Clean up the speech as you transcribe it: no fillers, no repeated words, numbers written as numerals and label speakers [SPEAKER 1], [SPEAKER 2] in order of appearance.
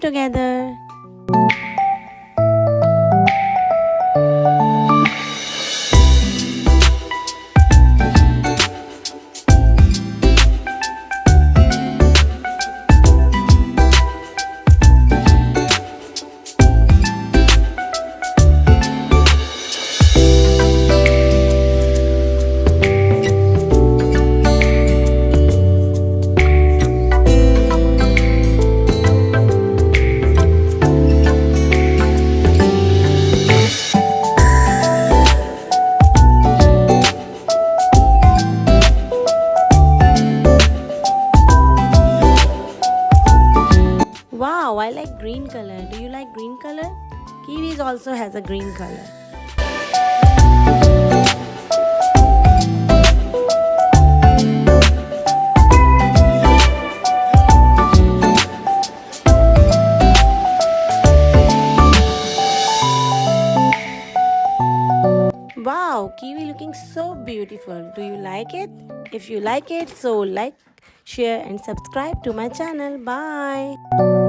[SPEAKER 1] together. Wow, I like green color. Do you like green color? Kiwis also has a green color. Wow, kiwi looking so beautiful. Do you like it? If you like it, so like, share and subscribe to my channel. Bye.